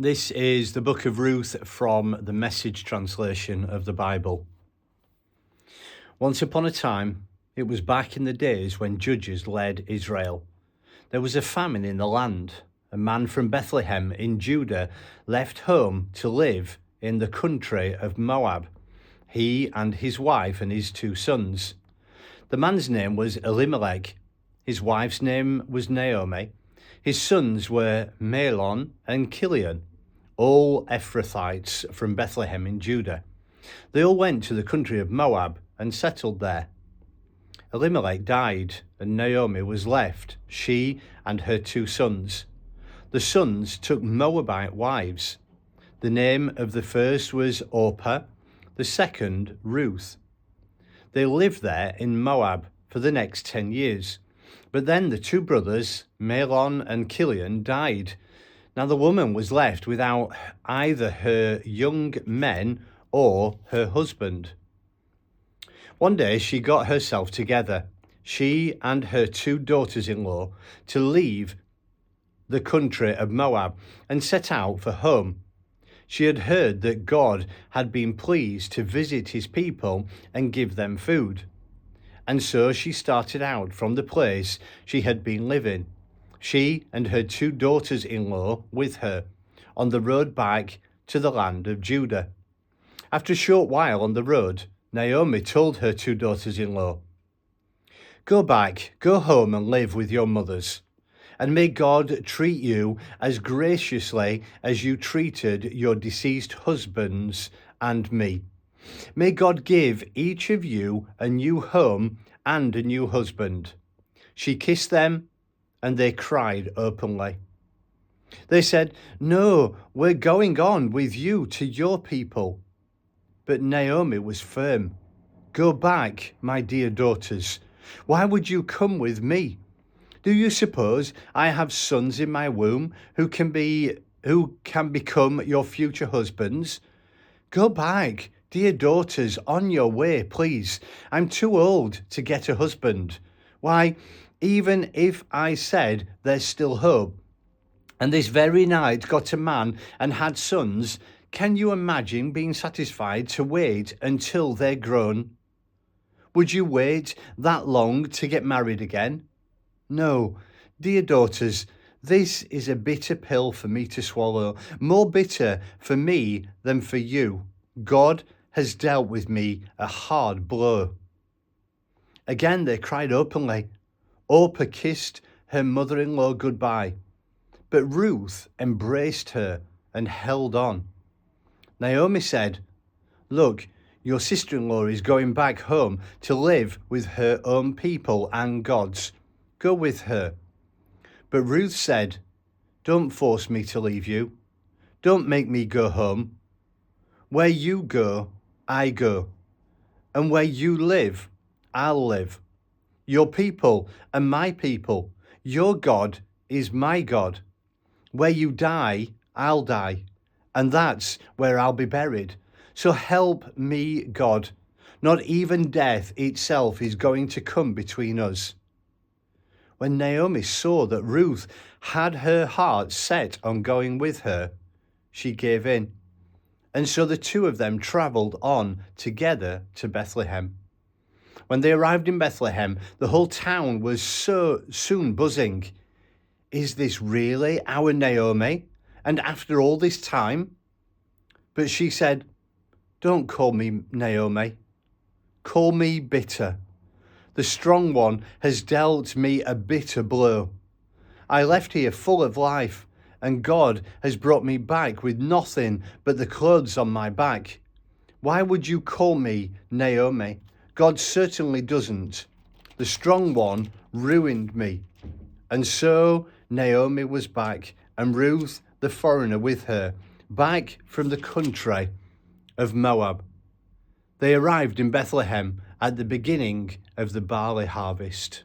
This is the book of Ruth from the Message translation of the Bible. Once upon a time, it was back in the days when judges led Israel. There was a famine in the land. A man from Bethlehem in Judah left home to live in the country of Moab, he and his wife and his 2 sons. The man's name was Elimelech. His wife's name was Naomi. His sons were Mahlon and Kilion, all Ephrathites from Bethlehem in Judah. They all went to the country of Moab and settled there. Elimelech died, and Naomi was left, she and her 2 sons. The sons took Moabite wives. The name of the first was Orpah, the second Ruth. They lived there in Moab for the next 10 years. But then the 2 brothers, Mahlon and Kilion, died. Now the woman was left without either her young men or her husband. One day she got herself together, she and her 2 daughters-in-law, to leave the country of Moab and set out for home. She had heard that God had been pleased to visit his people and give them food. And so she started out from the place she had been living, she and her 2 daughters-in-law with her, on the road back to the land of Judah. After a short while on the road, Naomi told her 2 daughters-in-law, "Go back, go home and live with your mothers, and may God treat you as graciously as you treated your deceased husbands and me. May God give each of you a new home and a new husband." She kissed them, and they cried openly. They said, "No, we're going on with you to your people." But Naomi was firm. "Go back, my dear daughters. Why would you come with me? Do you suppose I have sons in my womb who can become your future husbands? Go back, dear daughters, on your way, please. I'm too old to get a husband. Why, even if I said there's still hope, and this very night got a man and had sons, can you imagine being satisfied to wait until they're grown? Would you wait that long to get married again? No, dear daughters, this is a bitter pill for me to swallow, more bitter for me than for you. God has dealt with me a hard blow." Again they cried openly. Orpah kissed her mother-in-law goodbye, but Ruth embraced her and held on. Naomi said, "Look, your sister-in-law is going back home to live with her own people and God's. Go with her." But Ruth said, "Don't force me to leave you. Don't make me go home. Where you go, I go. And where you live, I'll live. Your people are my people. Your God is my God. Where you die, I'll die. And that's where I'll be buried. So help me, God. Not even death itself is going to come between us." When Naomi saw that Ruth had her heart set on going with her, she gave in. And so the 2 of them travelled on together to Bethlehem. When they arrived in Bethlehem, the whole town was so soon buzzing. "Is this really our Naomi? And after all this time?" But she said, "Don't call me Naomi. Call me bitter. The strong one has dealt me a bitter blow. I left here full of life, and God has brought me back with nothing but the clothes on my back. Why would you call me Naomi? God certainly doesn't. The strong one ruined me." And so Naomi was back, and Ruth, the foreigner, with her, back from the country of Moab. They arrived in Bethlehem at the beginning of the barley harvest.